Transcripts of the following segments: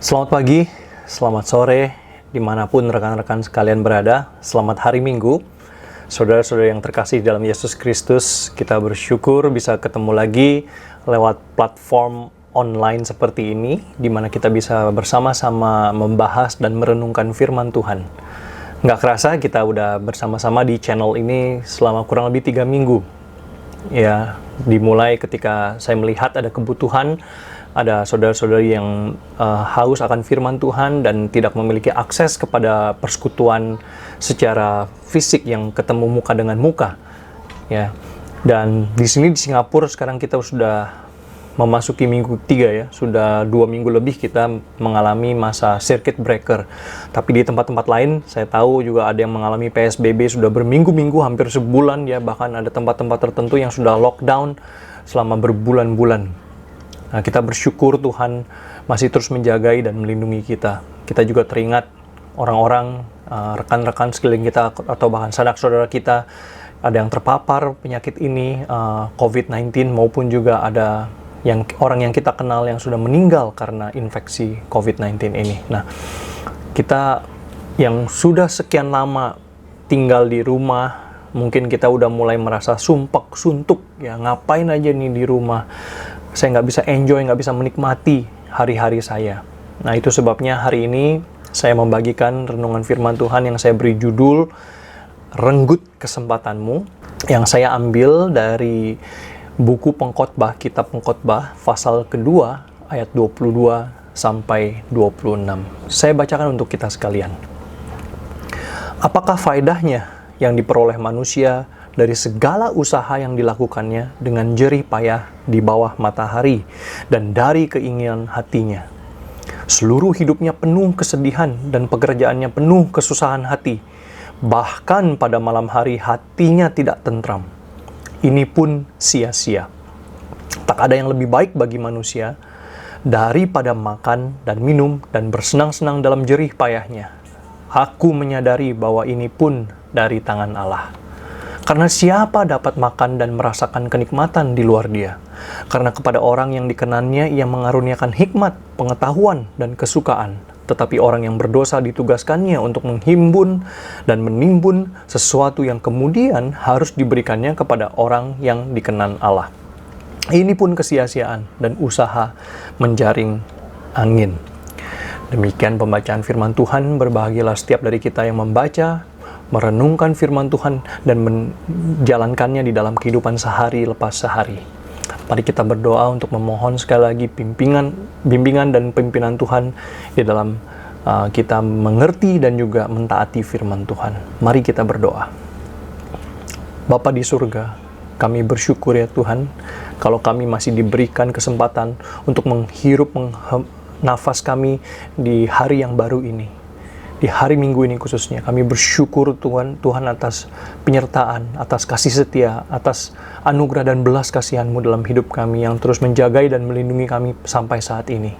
Selamat pagi, selamat sore, dimanapun rekan-rekan sekalian berada. Selamat hari Minggu. Saudara-saudara yang terkasih dalam Yesus Kristus, kita bersyukur bisa ketemu lagi lewat platform online seperti ini, di mana kita bisa bersama-sama membahas dan merenungkan firman Tuhan. Nggak kerasa kita udah bersama-sama di channel ini selama kurang lebih 3 minggu. Ya, dimulai ketika saya melihat ada kebutuhan, ada saudara-saudari yang haus akan firman Tuhan dan tidak memiliki akses kepada persekutuan secara fisik yang ketemu muka dengan muka. Ya, dan di sini di Singapura sekarang kita sudah memasuki minggu 3 ya, sudah 2 minggu lebih kita mengalami masa circuit breaker. Tapi di tempat-tempat lain saya tahu juga ada yang mengalami PSBB sudah berminggu-minggu, hampir sebulan ya, bahkan ada tempat-tempat tertentu yang sudah lockdown selama berbulan-bulan. Nah, kita bersyukur Tuhan masih terus menjagai dan melindungi kita. Kita juga teringat orang-orang, rekan-rekan sekeliling kita atau bahkan sanak-saudara kita ada yang terpapar penyakit ini, COVID-19, maupun juga ada orang yang kita kenal yang sudah meninggal karena infeksi COVID-19 ini. Nah, kita yang sudah sekian lama tinggal di rumah, mungkin kita udah mulai merasa sumpek, suntuk, ya ngapain aja nih di rumah. Saya nggak bisa enjoy, nggak bisa menikmati hari-hari saya. Nah, itu sebabnya hari ini saya membagikan renungan firman Tuhan yang saya beri judul Renggut Kesempatanmu, yang saya ambil dari buku Pengkhotbah, kitab Pengkhotbah, pasal kedua, ayat 22 sampai 26. Saya bacakan untuk kita sekalian. Apakah faedahnya yang diperoleh manusia dari segala usaha yang dilakukannya dengan jerih payah di bawah matahari dan dari keinginan hatinya? Seluruh hidupnya penuh kesedihan dan pekerjaannya penuh kesusahan hati. Bahkan pada malam hari hatinya tidak tentram. Ini pun sia-sia. Tak ada yang lebih baik bagi manusia daripada makan dan minum dan bersenang-senang dalam jerih payahnya. Aku menyadari bahwa ini pun dari tangan Allah. Karena siapa dapat makan dan merasakan kenikmatan di luar dia? Karena kepada orang yang dikenannya ia mengaruniakan hikmat, pengetahuan, dan kesukaan. Tetapi orang yang berdosa ditugaskannya untuk menghimpun dan menimbun sesuatu yang kemudian harus diberikannya kepada orang yang dikenan Allah. Ini pun kesia-siaan dan usaha menjaring angin. Demikian pembacaan firman Tuhan. Berbahagialah setiap dari kita yang membaca, merenungkan firman Tuhan dan menjalankannya di dalam kehidupan sehari lepas sehari. Mari kita berdoa untuk memohon sekali lagi bimbingan dan pimpinan Tuhan di dalam kita mengerti dan juga mentaati firman Tuhan. Mari kita berdoa. Bapa di surga, kami bersyukur ya Tuhan, kalau kami masih diberikan kesempatan untuk menghirup nafas kami di hari yang baru ini. Di hari Minggu ini khususnya, kami bersyukur Tuhan atas penyertaan, atas kasih setia, atas anugerah dan belas kasihan-Mu dalam hidup kami yang terus menjagai dan melindungi kami sampai saat ini.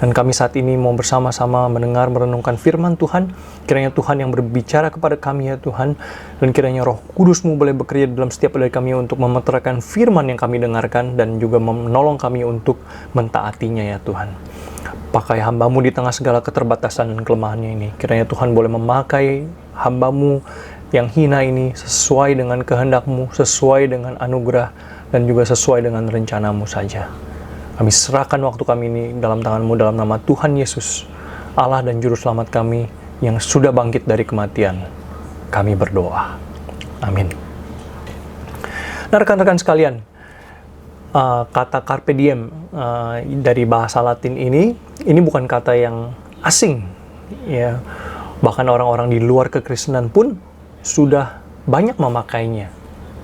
Dan kami saat ini mau bersama-sama mendengar, merenungkan firman Tuhan. Kiranya Tuhan yang berbicara kepada kami ya Tuhan, dan kiranya Roh Kudus-Mu boleh bekerja dalam setiap dari kami untuk memeteraikan firman yang kami dengarkan dan juga menolong kami untuk mentaatinya ya Tuhan. Pakai hamba-Mu di tengah segala keterbatasan dan kelemahannya ini. Kiranya Tuhan boleh memakai hamba-Mu yang hina ini sesuai dengan kehendak-Mu, sesuai dengan anugerah, dan juga sesuai dengan rencana-Mu saja. Kami serahkan waktu kami ini dalam tangan-Mu dalam nama Tuhan Yesus, Allah dan Juru Selamat kami yang sudah bangkit dari kematian. Kami berdoa. Amin. Nah, rekan-rekan sekalian, kata carpe diem dari bahasa Latin ini bukan kata yang asing ya, bahkan orang-orang di luar kekristenan pun sudah banyak memakainya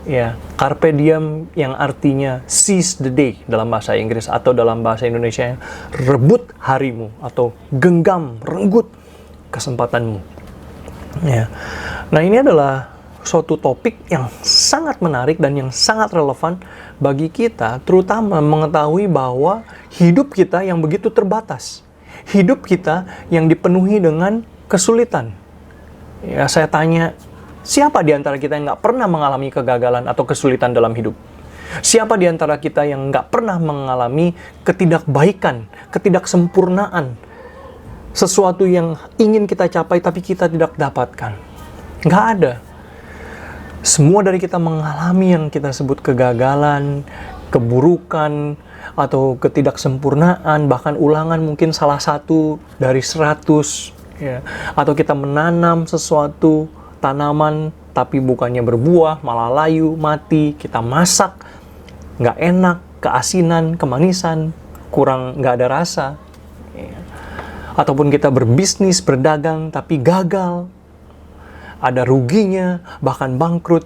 ya. Carpe diem yang artinya seize the day dalam bahasa Inggris, atau dalam bahasa Indonesia rebut harimu atau genggam, renggut kesempatanmu ya. Nah, ini adalah suatu topik yang sangat menarik dan yang sangat relevan bagi kita, terutama mengetahui bahwa hidup kita yang begitu terbatas, hidup kita yang dipenuhi dengan kesulitan. Ya, saya tanya, siapa di antara kita yang nggak pernah mengalami kegagalan atau kesulitan dalam hidup? Siapa di antara kita yang nggak pernah mengalami ketidakbaikan, ketidaksempurnaan, sesuatu yang ingin kita capai tapi kita tidak dapatkan. Nggak ada. Semua dari kita mengalami yang kita sebut kegagalan, keburukan, atau ketidaksempurnaan, bahkan ulangan mungkin salah satu dari 100, ya. Atau kita menanam sesuatu, tanaman, tapi bukannya berbuah, malah layu, mati. Kita masak, nggak enak, keasinan, kemanisan, kurang nggak ada rasa. Ya. Ataupun kita berbisnis, berdagang, tapi gagal. Ada ruginya, bahkan bangkrut.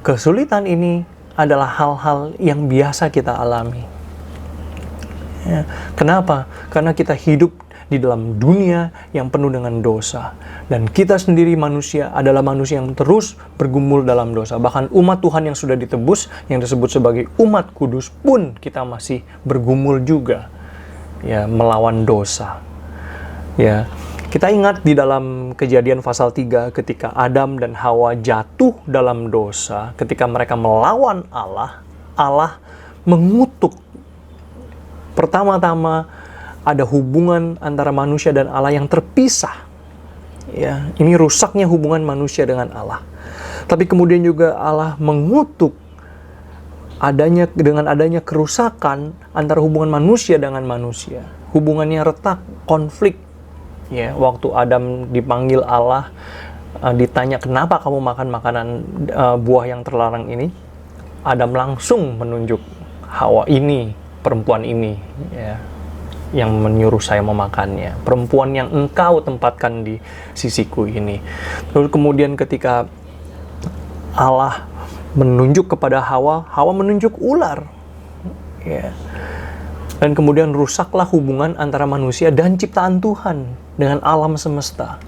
Kesulitan ini adalah hal-hal yang biasa kita alami. Ya. Kenapa? Karena kita hidup di dalam dunia yang penuh dengan dosa. Dan kita sendiri manusia adalah manusia yang terus bergumul dalam dosa. Bahkan umat Tuhan yang sudah ditebus, yang disebut sebagai umat kudus pun kita masih bergumul juga, ya, melawan dosa. Ya, kita ingat di dalam Kejadian pasal 3 ketika Adam dan Hawa jatuh dalam dosa, ketika mereka melawan Allah, Allah mengutuk. Pertama-tama ada hubungan antara manusia dan Allah yang terpisah. Ya, ini rusaknya hubungan manusia dengan Allah. Tapi kemudian juga Allah mengutuk dengan adanya kerusakan antara hubungan manusia dengan manusia. Hubungannya retak, konflik. Ya, waktu Adam dipanggil Allah, ditanya kenapa kamu makan makanan buah yang terlarang ini, Adam langsung menunjuk Hawa ini, perempuan ini, ya, yang menyuruh saya memakannya. Perempuan yang engkau tempatkan di sisiku ini. Lalu kemudian ketika Allah menunjuk kepada Hawa, Hawa menunjuk ular. Ya. Dan kemudian rusaklah hubungan antara manusia dan ciptaan Tuhan dengan alam semesta.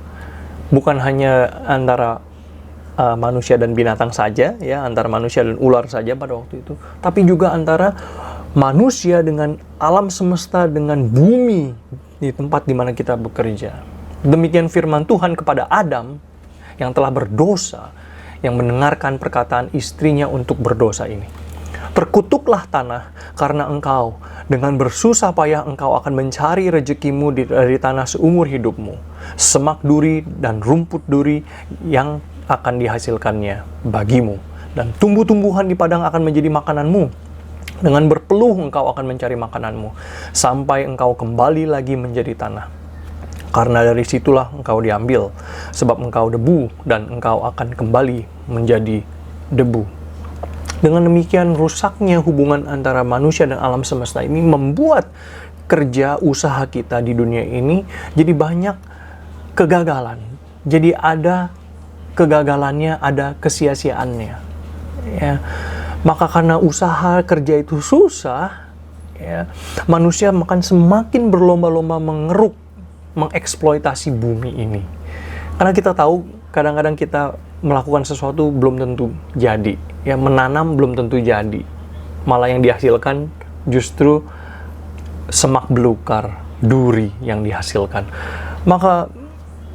Bukan hanya antara manusia dan binatang saja, ya, antara manusia dan ular saja pada waktu itu, tapi juga antara manusia dengan alam semesta, dengan bumi di tempat di mana kita bekerja. Demikian firman Tuhan kepada Adam yang telah berdosa, yang mendengarkan perkataan istrinya untuk berdosa ini. Terkutuklah tanah karena engkau, dengan bersusah payah engkau akan mencari rezekimu dari tanah seumur hidupmu. Semak duri dan rumput duri yang akan dihasilkannya bagimu. Dan tumbuh-tumbuhan di padang akan menjadi makananmu. Dengan berpeluh engkau akan mencari makananmu, sampai engkau kembali lagi menjadi tanah. Karena dari situlah engkau diambil, sebab engkau debu dan engkau akan kembali menjadi debu. Dengan demikian, rusaknya hubungan antara manusia dan alam semesta ini membuat kerja usaha kita di dunia ini jadi banyak kegagalan. Jadi ada kegagalannya, ada kesia-siaannya. Ya. Maka karena usaha kerja itu susah, ya, manusia akan semakin berlomba-lomba mengeruk, mengeksploitasi bumi ini. Karena kita tahu kadang-kadang kita melakukan sesuatu belum tentu jadi, ya, menanam belum tentu jadi, malah yang dihasilkan justru semak belukar, duri yang dihasilkan. Maka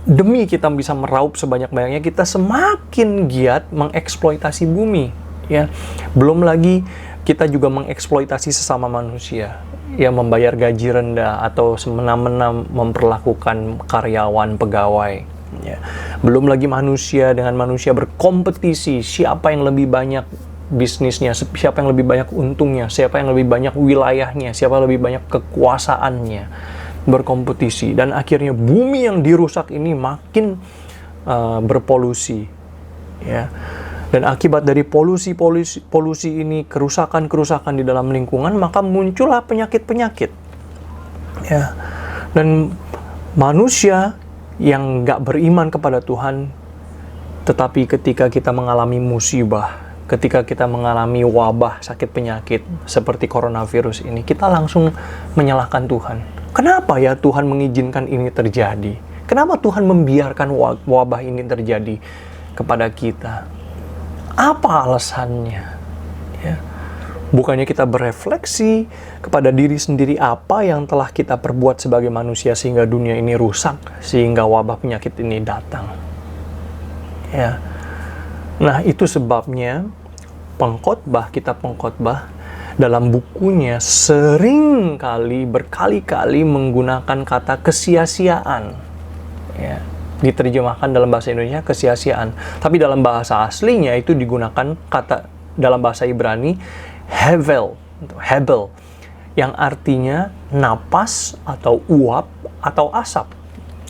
demi kita bisa meraup sebanyak-banyaknya, kita semakin giat mengeksploitasi bumi, ya. Belum lagi kita juga mengeksploitasi sesama manusia, ya, membayar gaji rendah atau semena-mena memperlakukan karyawan, pegawai. Ya. Belum lagi manusia dengan manusia berkompetisi, siapa yang lebih banyak bisnisnya, siapa yang lebih banyak untungnya, siapa yang lebih banyak wilayahnya, siapa yang lebih banyak kekuasaannya, berkompetisi. Dan akhirnya bumi yang dirusak ini makin berpolusi, ya. Dan akibat dari polusi ini, kerusakan di dalam lingkungan, maka muncullah penyakit-penyakit, ya. Dan manusia yang nggak beriman kepada Tuhan, tetapi ketika kita mengalami musibah, ketika kita mengalami wabah, sakit penyakit seperti coronavirus ini, kita langsung menyalahkan Tuhan. Kenapa ya Tuhan mengizinkan ini terjadi? Kenapa Tuhan membiarkan wabah ini terjadi kepada kita? Apa alasannya? Ya. Bukannya kita berefleksi kepada diri sendiri apa yang telah kita perbuat sebagai manusia sehingga dunia ini rusak, sehingga wabah penyakit ini datang. Ya. Nah, itu sebabnya kitab pengkhotbah dalam bukunya sering kali, berkali-kali menggunakan kata kesia-siaan. Ya, diterjemahkan dalam bahasa Indonesia kesia-siaan. Tapi dalam bahasa aslinya itu digunakan kata dalam bahasa Ibrani hevel, yang artinya napas atau uap atau asap.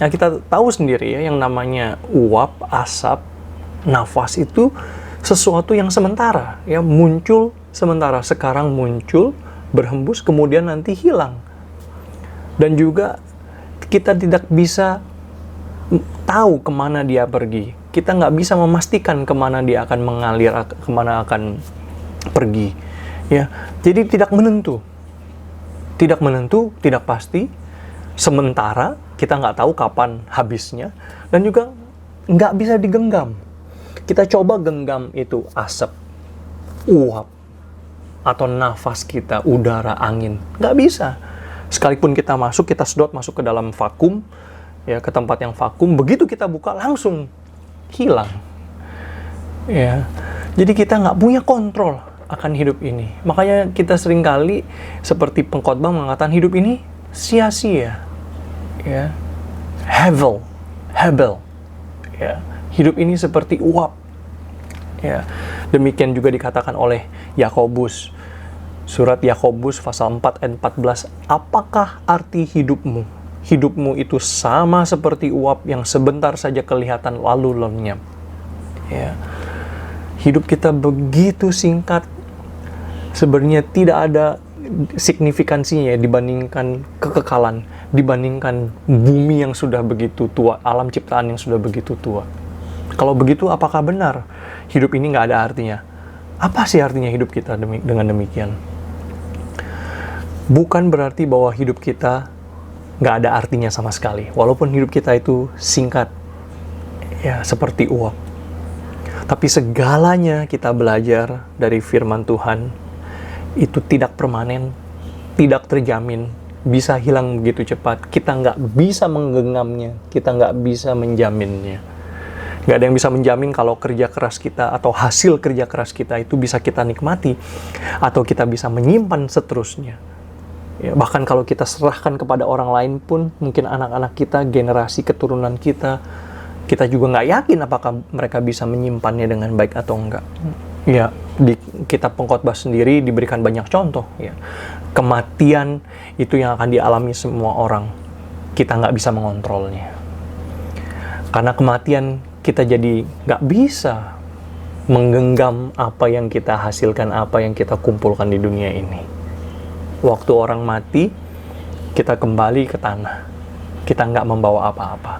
Nah, kita tahu sendiri ya, yang namanya uap, asap, nafas itu sesuatu yang sementara, ya, muncul sementara, sekarang muncul, berhembus, kemudian nanti hilang. Dan juga kita tidak bisa tahu kemana dia pergi. Kita nggak bisa memastikan kemana dia akan mengalir, kemana akan pergi. Ya, jadi tidak menentu, tidak pasti, sementara, kita nggak tahu kapan habisnya, dan juga nggak bisa digenggam. Kita coba genggam itu asap, uap, atau nafas kita, udara, angin. Nggak bisa. Sekalipun kita sedot masuk ke dalam vakum, ya, ke tempat yang vakum, begitu kita buka langsung hilang. Ya, jadi kita nggak punya kontrol akan hidup ini. Makanya kita seringkali seperti pengkhotbah mengatakan hidup ini sia-sia. Ya, hebel. Ya, hidup ini seperti uap. Ya, demikian juga dikatakan oleh Yakobus. Surat Yakobus pasal 4 ayat 14. Apakah arti hidupmu? Hidupmu itu sama seperti uap yang sebentar saja kelihatan lalu lenyap. Ya. Hidup kita begitu singkat. Sebenarnya tidak ada signifikansinya dibandingkan kekekalan, dibandingkan bumi yang sudah begitu tua, alam ciptaan yang sudah begitu tua. Kalau begitu, apakah benar hidup ini nggak ada artinya? Apa sih artinya hidup kita dengan demikian? Bukan berarti bahwa hidup kita nggak ada artinya sama sekali. Walaupun hidup kita itu singkat, ya, seperti uap. Tapi segalanya kita belajar dari firman Tuhan, itu tidak permanen, tidak terjamin, bisa hilang begitu cepat. Kita nggak bisa menggenggamnya, kita nggak bisa menjaminnya. Nggak ada yang bisa menjamin kalau kerja keras kita atau hasil kerja keras kita itu bisa kita nikmati atau kita bisa menyimpan seterusnya. Ya, bahkan kalau kita serahkan kepada orang lain pun, mungkin anak-anak kita, generasi keturunan kita juga nggak yakin apakah mereka bisa menyimpannya dengan baik atau enggak. Ya, di kitab Pengkhotbah sendiri diberikan banyak contoh. Ya. Kematian itu yang akan dialami semua orang. Kita nggak bisa mengontrolnya. Karena kematian, kita jadi nggak bisa menggenggam apa yang kita hasilkan, apa yang kita kumpulkan di dunia ini. Waktu orang mati, kita kembali ke tanah. Kita nggak membawa apa-apa.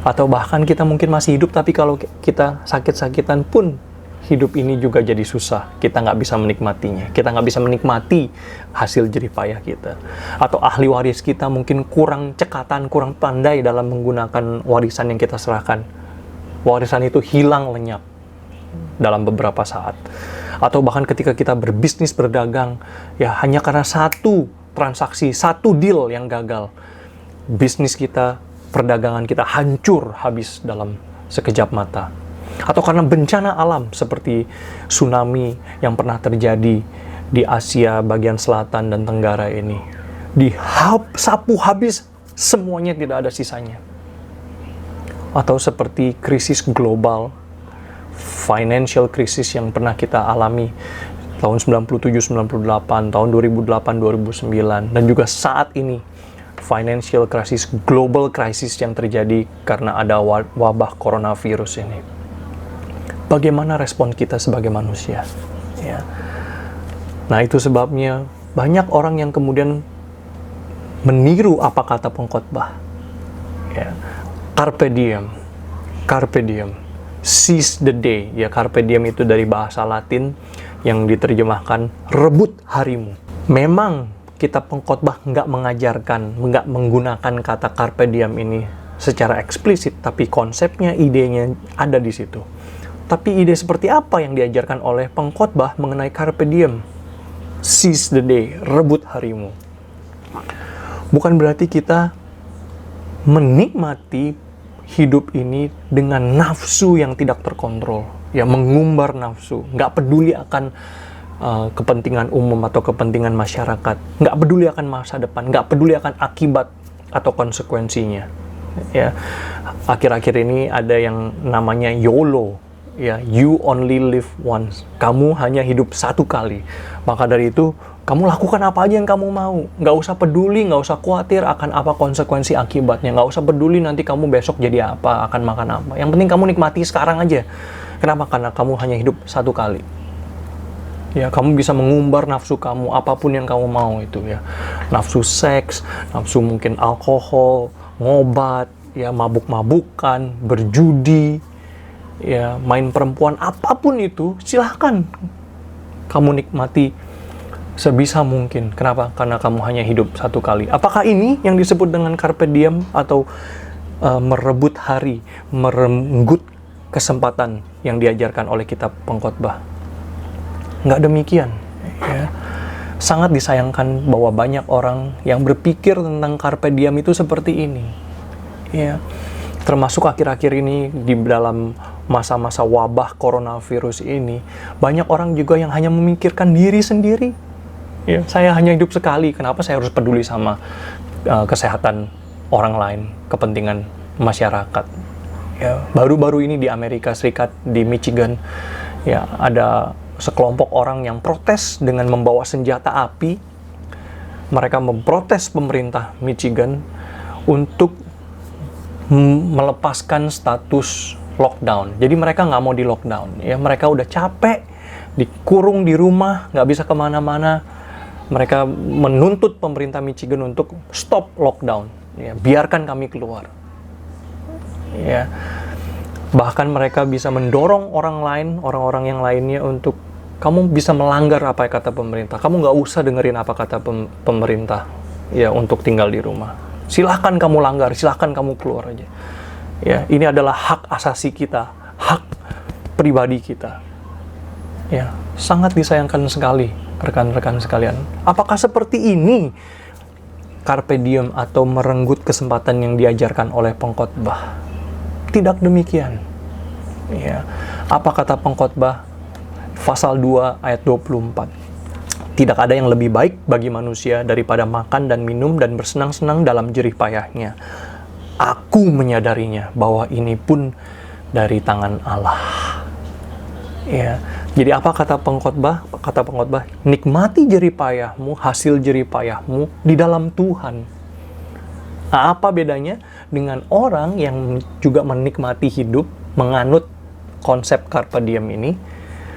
Atau bahkan kita mungkin masih hidup, tapi kalau kita sakit-sakitan pun, hidup ini juga jadi susah. Kita nggak bisa menikmatinya. Kita nggak bisa menikmati hasil jerih payah kita. Atau ahli waris kita mungkin kurang cekatan, kurang pandai dalam menggunakan warisan yang kita serahkan. Warisan itu hilang lenyap dalam beberapa saat. Atau bahkan ketika kita berbisnis, berdagang, ya hanya karena satu transaksi, satu deal yang gagal, bisnis kita, perdagangan kita hancur habis dalam sekejap mata. Atau karena bencana alam seperti tsunami yang pernah terjadi di Asia bagian selatan dan tenggara ini. Disapu habis, semuanya tidak ada sisanya. Atau seperti krisis global, financial crisis yang pernah kita alami tahun 97-98, tahun 2008-2009, dan juga saat ini financial crisis, global crisis yang terjadi karena ada wabah coronavirus ini. Bagaimana respon kita sebagai manusia? Ya. Nah, itu sebabnya banyak orang yang kemudian meniru apa kata pengkhotbah. Ya. Carpe diem, seize the day. Ya, carpe diem itu dari bahasa Latin yang diterjemahkan rebut harimu. Memang kitab pengkhotbah nggak mengajarkan, nggak menggunakan kata carpe diem ini secara eksplisit, tapi konsepnya, idenya ada di situ. Tapi ide seperti apa yang diajarkan oleh pengkhotbah mengenai carpe diem? Seize the day, rebut harimu. Bukan berarti kita menikmati hidup ini dengan nafsu yang tidak terkontrol. Ya, mengumbar nafsu. Nggak peduli akan kepentingan umum atau kepentingan masyarakat, nggak peduli akan masa depan, nggak peduli akan akibat atau konsekuensinya. Ya, akhir-akhir ini ada yang namanya YOLO, ya, you only live once. Kamu hanya hidup satu kali. Maka dari itu, kamu lakukan apa aja yang kamu mau. Nggak usah peduli, nggak usah khawatir akan apa konsekuensi akibatnya. Nggak usah peduli nanti kamu besok jadi apa, akan makan apa. Yang penting kamu nikmati sekarang aja. Kenapa? Karena kamu hanya hidup satu kali. Ya, kamu bisa mengumbar nafsu kamu, apapun yang kamu mau itu ya. Nafsu seks, nafsu mungkin alkohol, ngobat, ya, mabuk-mabukan, berjudi, ya, main perempuan, apapun itu, silahkan kamu nikmati sebisa mungkin. Kenapa? Karena kamu hanya hidup satu kali. Apakah ini yang disebut dengan carpe diem atau merebut hari, merenggut kesempatan yang diajarkan oleh kitab Pengkhotbah? Nggak demikian. Ya. Sangat disayangkan bahwa banyak orang yang berpikir tentang carpe diem itu seperti ini. Ya. Termasuk akhir-akhir ini di dalam masa-masa wabah coronavirus ini, banyak orang juga yang hanya memikirkan diri sendiri. Ya, saya hanya hidup sekali, kenapa saya harus peduli sama kesehatan orang lain, kepentingan masyarakat. Ya, baru-baru ini di Amerika Serikat, di Michigan, ya, ada sekelompok orang yang protes dengan membawa senjata api. Mereka memprotes pemerintah Michigan untuk melepaskan status lockdown. Jadi mereka nggak mau di lockdown. Ya, mereka udah capek, dikurung di rumah, nggak bisa kemana-mana. Mereka menuntut pemerintah Michigan untuk stop lockdown. Ya, biarkan kami keluar. Ya. Bahkan mereka bisa mendorong orang lain, orang-orang yang lainnya untuk kamu bisa melanggar apa yang kata pemerintah. Kamu nggak usah dengerin apa kata pemerintah, ya, untuk tinggal di rumah. Silahkan kamu langgar, silahkan kamu keluar aja. Ya, ini adalah hak asasi kita, hak pribadi kita. Ya, sangat disayangkan sekali, rekan-rekan sekalian. Apakah seperti ini carpe diem atau merenggut kesempatan yang diajarkan oleh pengkhotbah? Tidak demikian. Ya. Apa kata pengkhotbah? Pasal 2 ayat 24. Tidak ada yang lebih baik bagi manusia daripada makan dan minum dan bersenang-senang dalam jerih payahnya. Aku menyadarinya bahwa ini pun dari tangan Allah. Ya. Jadi apa kata pengkhotbah? Kata pengkhotbah, nikmati jerih payahmu, hasil jerih payahmu di dalam Tuhan. Nah, apa bedanya dengan orang yang juga menikmati hidup, menganut konsep carpe diem ini,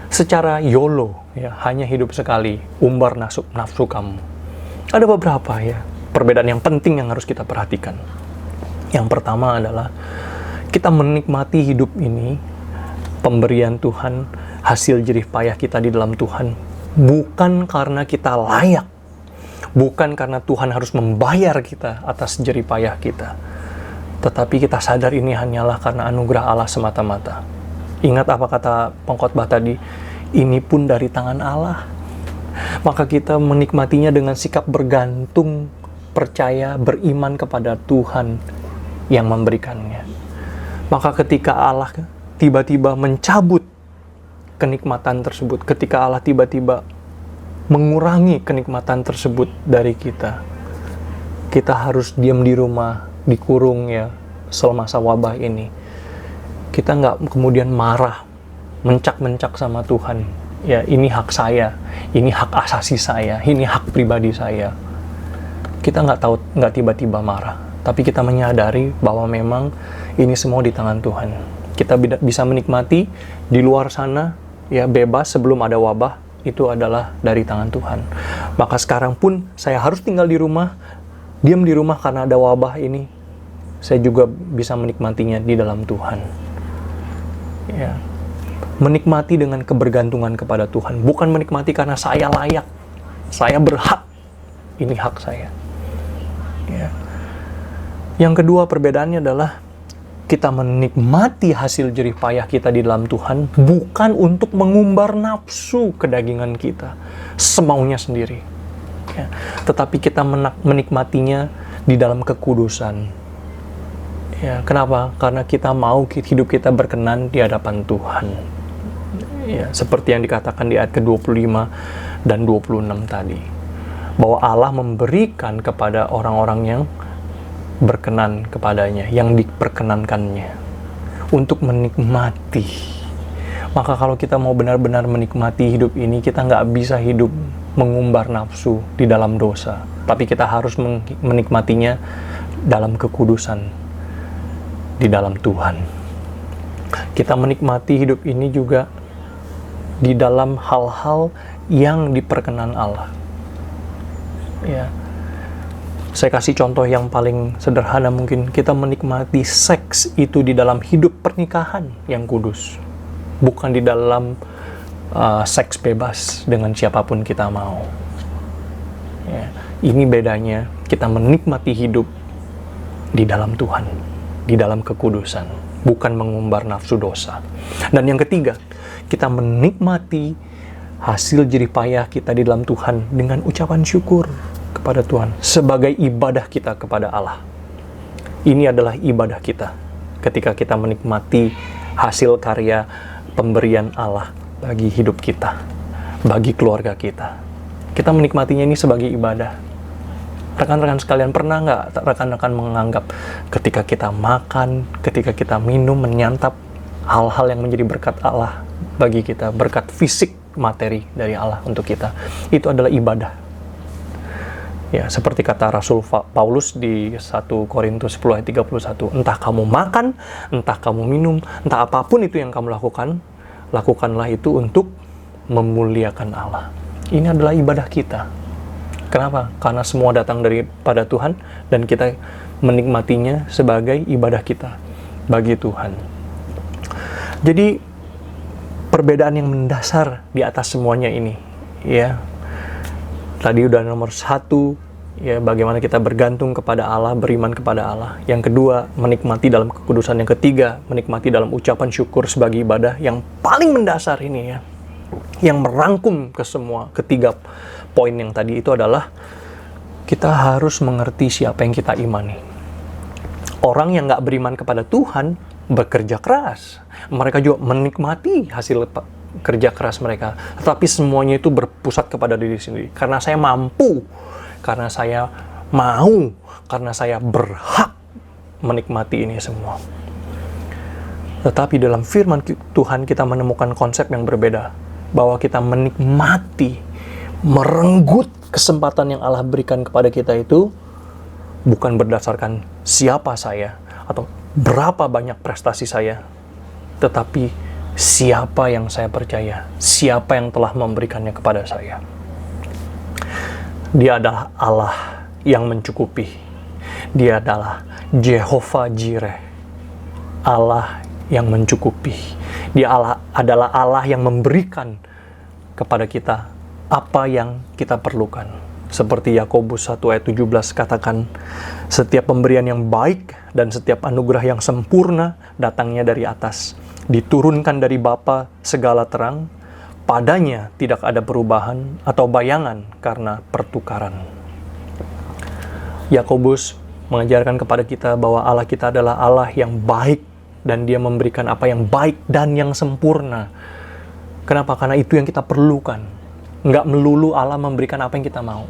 secara YOLO, ya, hanya hidup sekali, umbar nafsu kamu. Ada beberapa, ya, perbedaan yang penting yang harus kita perhatikan. Yang pertama adalah kita menikmati hidup ini, pemberian Tuhan, hasil jerih payah kita di dalam Tuhan, bukan karena kita layak, bukan karena Tuhan harus membayar kita atas jerih payah kita, tetapi kita sadar ini hanyalah karena anugerah Allah semata-mata. Ingat apa kata pengkhotbah tadi? Ini pun dari tangan Allah. Maka kita menikmatinya dengan sikap bergantung, percaya, beriman kepada Tuhan yang memberikannya. Maka ketika Allah tiba-tiba mencabut kenikmatan tersebut, ketika Allah tiba-tiba mengurangi kenikmatan tersebut dari kita, kita harus diam di rumah, dikurung, ya, selama masa wabah ini. Kita nggak kemudian marah, mencak-mencak sama Tuhan. Ya, ini hak saya, ini hak asasi saya, ini hak pribadi saya. Kita nggak tiba-tiba marah, tapi kita menyadari bahwa memang ini semua di tangan Tuhan. Kita bisa menikmati di luar sana, ya, bebas sebelum ada wabah, itu adalah dari tangan Tuhan. Maka sekarang pun saya harus tinggal di rumah, diam di rumah karena ada wabah ini. Saya juga bisa menikmatinya di dalam Tuhan. Ya, menikmati dengan kebergantungan kepada Tuhan, bukan menikmati karena saya layak, saya berhak, ini hak saya. Ya. Yang kedua perbedaannya adalah kita menikmati hasil jerih payah kita di dalam Tuhan bukan untuk mengumbar nafsu kedagingan kita semaunya sendiri, ya. Tetapi kita menikmatinya di dalam kekudusan. Ya, kenapa? Karena kita mau hidup kita berkenan di hadapan Tuhan. Ya, seperti yang dikatakan di ayat ke-25 dan 26 tadi. Bahwa Allah memberikan kepada orang-orang yang berkenan kepadanya, yang diperkenankannya, untuk menikmati. Maka kalau kita mau benar-benar menikmati hidup ini, kita nggak bisa hidup mengumbar nafsu di dalam dosa. Tapi kita harus menikmatinya dalam kekudusan, di dalam Tuhan. Kita menikmati hidup ini juga di dalam hal-hal yang diperkenan Allah. Ya. Saya kasih contoh yang paling sederhana mungkin. Kita menikmati seks itu di dalam hidup pernikahan yang kudus. Bukan di dalam seks bebas dengan siapapun kita mau. Ya. Ini bedanya kita menikmati hidup di dalam Tuhan, di dalam kekudusan, bukan mengumbar nafsu dosa. Dan yang ketiga, kita menikmati hasil jerih payah kita di dalam Tuhan dengan ucapan syukur kepada Tuhan sebagai ibadah kita kepada Allah. Ini adalah ibadah kita ketika kita menikmati hasil karya pemberian Allah bagi hidup kita, bagi keluarga kita. Kita menikmatinya ini sebagai ibadah. Rekan-rekan sekalian, pernah nggak rekan-rekan menganggap ketika kita makan, ketika kita minum, menyantap hal-hal yang menjadi berkat Allah bagi kita, berkat fisik materi dari Allah untuk kita, itu adalah ibadah. Ya, seperti kata Rasul Paulus di 1 Korintus 10 ayat 31, entah kamu makan, entah kamu minum, entah apapun itu yang kamu lakukan, lakukanlah itu untuk memuliakan Allah. Ini adalah ibadah kita. Kenapa? Karena semua datang daripada Tuhan dan kita menikmatinya sebagai ibadah kita bagi Tuhan. Jadi perbedaan yang mendasar di atas semuanya ini, ya. Tadi udah nomor 1, ya, bagaimana kita bergantung kepada Allah, beriman kepada Allah. Yang kedua, menikmati dalam kekudusan. Yang ketiga, menikmati dalam ucapan syukur sebagai ibadah. Yang paling mendasar ini, ya, yang merangkum ke semua ketiga poin yang tadi itu adalah kita harus mengerti siapa yang kita imani. Orang yang nggak beriman kepada Tuhan bekerja keras. Mereka juga menikmati hasil kerja keras mereka. Tetapi semuanya itu berpusat kepada diri sendiri. Karena saya mampu, karena saya mau, karena saya berhak menikmati ini semua. Tetapi dalam firman Tuhan kita menemukan konsep yang berbeda. Bahwa kita menikmati, merenggut kesempatan yang Allah berikan kepada kita itu bukan berdasarkan siapa saya atau berapa banyak prestasi saya, tetapi siapa yang saya percaya, siapa yang telah memberikannya kepada saya. Dia adalah Allah yang mencukupi. Dia adalah Jehovah Jireh, Allah yang mencukupi. Dia adalah Allah yang memberikan kepada kita apa yang kita perlukan. Seperti Yakobus 1 ayat 17 katakan, setiap pemberian yang baik dan setiap anugerah yang sempurna datangnya dari atas, diturunkan dari Bapa segala terang, padanya tidak ada perubahan atau bayangan karena pertukaran. Yakobus mengajarkan kepada kita bahwa Allah kita adalah Allah yang baik dan Dia memberikan apa yang baik dan yang sempurna. Kenapa? Karena itu yang kita perlukan. Nggak melulu Allah memberikan apa yang kita mau.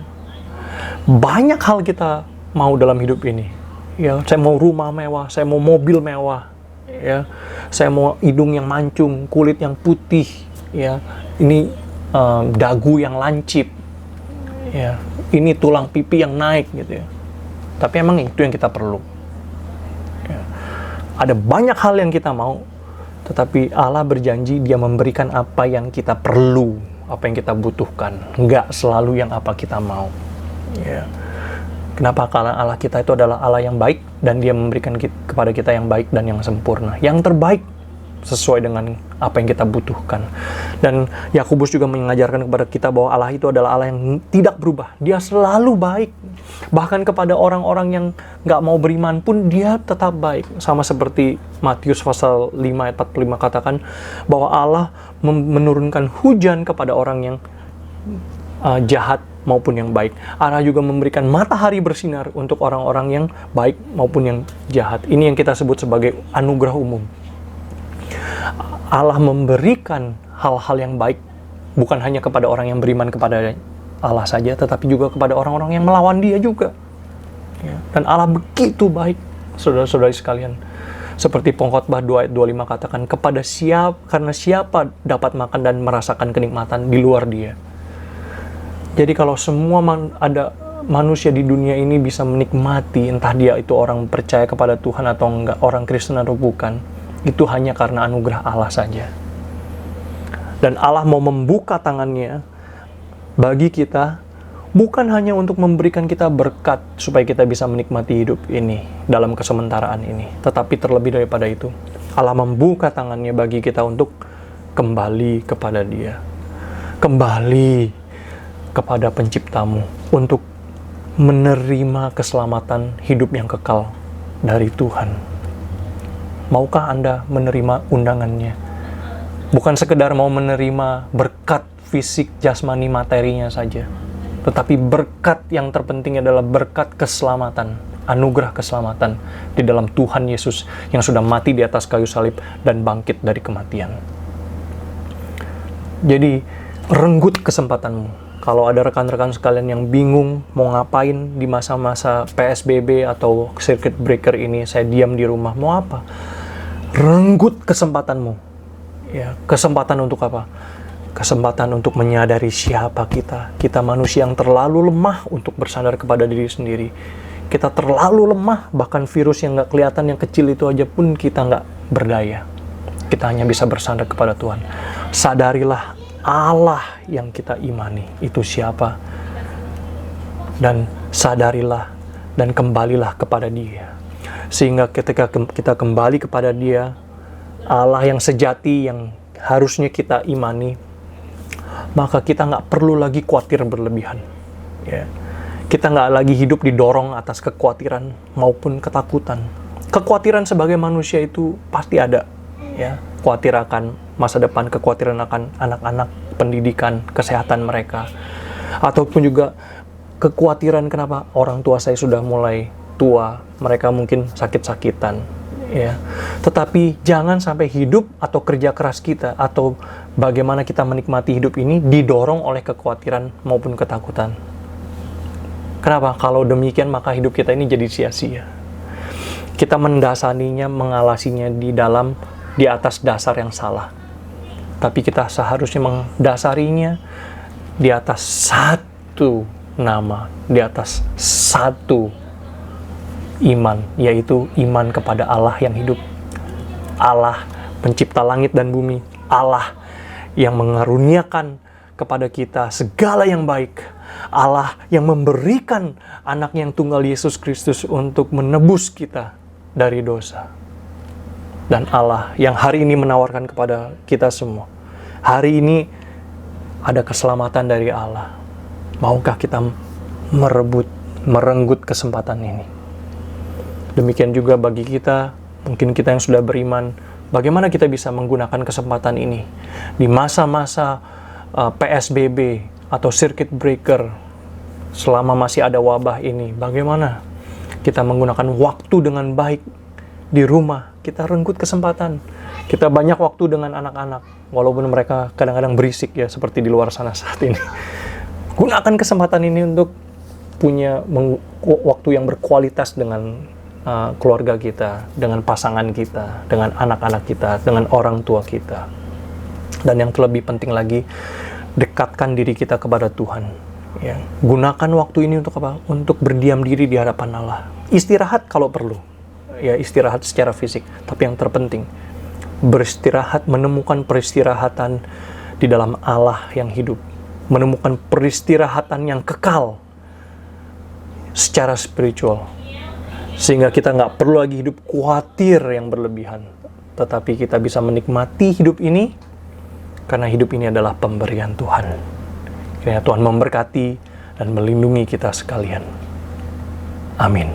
Banyak hal kita mau dalam hidup ini. Ya, saya mau rumah mewah, saya mau mobil mewah, ya, saya mau hidung yang mancung, kulit yang putih, ya, ini dagu yang lancip, ya, ini tulang pipi yang naik, gitu ya. Tapi emang itu yang kita perlu. Ya. Ada banyak hal yang kita mau, tetapi Allah berjanji Dia memberikan apa yang kita perlu, apa yang kita butuhkan, nggak selalu yang apa kita mau. Ya. Kenapa? Karena Allah kita itu adalah Allah yang baik dan Dia memberikan kepada kita yang baik dan yang sempurna, yang terbaik sesuai dengan apa yang kita butuhkan. Dan Yakobus juga mengajarkan kepada kita bahwa Allah itu adalah Allah yang tidak berubah. Dia selalu baik. Bahkan kepada orang-orang yang nggak mau beriman pun Dia tetap baik. Sama seperti Matius pasal 5 ayat 45 katakan bahwa Allah menurunkan hujan kepada orang yang jahat maupun yang baik. Allah juga memberikan matahari bersinar untuk orang-orang yang baik maupun yang jahat. Ini yang kita sebut sebagai anugerah umum. Allah memberikan hal-hal yang baik, bukan hanya kepada orang yang beriman kepada Allah saja, tetapi juga kepada orang-orang yang melawan Dia juga. Ya. Dan Allah begitu baik, saudara-saudari sekalian. Seperti Pengkhotbah 2 ayat 25 katakan, karena siapa dapat makan dan merasakan kenikmatan di luar Dia. Jadi kalau semua ada manusia di dunia ini bisa menikmati, entah dia itu orang percaya kepada Tuhan atau enggak, orang Kristen atau bukan, itu hanya karena anugerah Allah saja. Dan Allah mau membuka tangannya bagi kita, bukan hanya untuk memberikan kita berkat supaya kita bisa menikmati hidup ini dalam kesementaraan ini, tetapi terlebih daripada itu, Allah membuka tangannya bagi kita untuk kembali kepada Dia, kembali kepada Penciptamu, untuk menerima keselamatan hidup yang kekal dari Tuhan. Maukah Anda menerima undangannya? Bukan sekedar mau menerima berkat fisik, jasmani, materinya saja, tetapi berkat yang terpenting adalah berkat keselamatan, anugerah keselamatan di dalam Tuhan Yesus yang sudah mati di atas kayu salib dan bangkit dari kematian. Jadi, renggut kesempatanmu. Kalau ada rekan-rekan sekalian yang bingung mau ngapain di masa-masa PSBB atau circuit breaker ini, saya diam di rumah, mau apa? Renggut kesempatanmu. Ya, kesempatan untuk apa? Kesempatan untuk menyadari siapa kita. Kita manusia yang terlalu lemah untuk bersandar kepada diri sendiri. Kita terlalu lemah, bahkan virus yang nggak kelihatan, yang kecil itu aja pun kita nggak berdaya. Kita hanya bisa bersandar kepada Tuhan. Sadarilah Allah yang kita imani itu siapa, dan sadarilah dan kembalilah kepada Dia, sehingga ketika kita kembali kepada Dia, Allah yang sejati yang harusnya kita imani, maka kita nggak perlu lagi khawatir berlebihan. Ya. Kita nggak lagi hidup didorong atas kekhawatiran maupun ketakutan. Kekhawatiran sebagai manusia itu pasti ada. Ya. Khawatir akan masa depan, kekhawatiran akan anak-anak, pendidikan, kesehatan mereka. Ataupun juga kekhawatiran kenapa orang tua saya sudah mulai tua, mereka mungkin sakit-sakitan. Ya. Tetapi jangan sampai hidup atau kerja keras kita atau bagaimana kita menikmati hidup ini didorong oleh kekhawatiran maupun ketakutan. Kenapa? Kalau demikian maka hidup kita ini jadi sia-sia. Kita mendasaninya, mengalasinya di atas dasar yang salah. Tapi kita seharusnya mendasarinya di atas satu nama, di atas satu iman, yaitu iman kepada Allah yang hidup. Allah pencipta langit dan bumi, Allah yang mengaruniakan kepada kita segala yang baik, Allah yang memberikan anak yang tunggal Yesus Kristus untuk menebus kita dari dosa. Dan Allah yang hari ini menawarkan kepada kita semua, hari ini ada keselamatan dari Allah. Maukah kita merenggut kesempatan ini? Demikian juga bagi kita, mungkin kita yang sudah beriman, bagaimana kita bisa menggunakan kesempatan ini di masa-masa PSBB atau circuit breaker, selama masih ada wabah ini. Bagaimana kita menggunakan waktu dengan baik di rumah? Kita renggut kesempatan. Kita banyak waktu dengan anak-anak, walaupun mereka kadang-kadang berisik ya, seperti di luar sana saat ini. Gunakan kesempatan ini untuk punya waktu yang berkualitas dengan keluarga kita, dengan pasangan kita, dengan anak-anak kita, dengan orang tua kita. Dan yang terlebih penting lagi, dekatkan diri kita kepada Tuhan. Ya. Gunakan waktu ini untuk apa? Untuk berdiam diri di hadapan Allah. Istirahat kalau perlu. Ya, istirahat secara fisik. Tapi yang terpenting, beristirahat, menemukan peristirahatan di dalam Allah yang hidup. Menemukan peristirahatan yang kekal secara spiritual. Sehingga kita nggak perlu lagi hidup khawatir yang berlebihan. Tetapi kita bisa menikmati hidup ini, karena hidup ini adalah pemberian Tuhan. Kiranya Tuhan memberkati dan melindungi kita sekalian. Amin.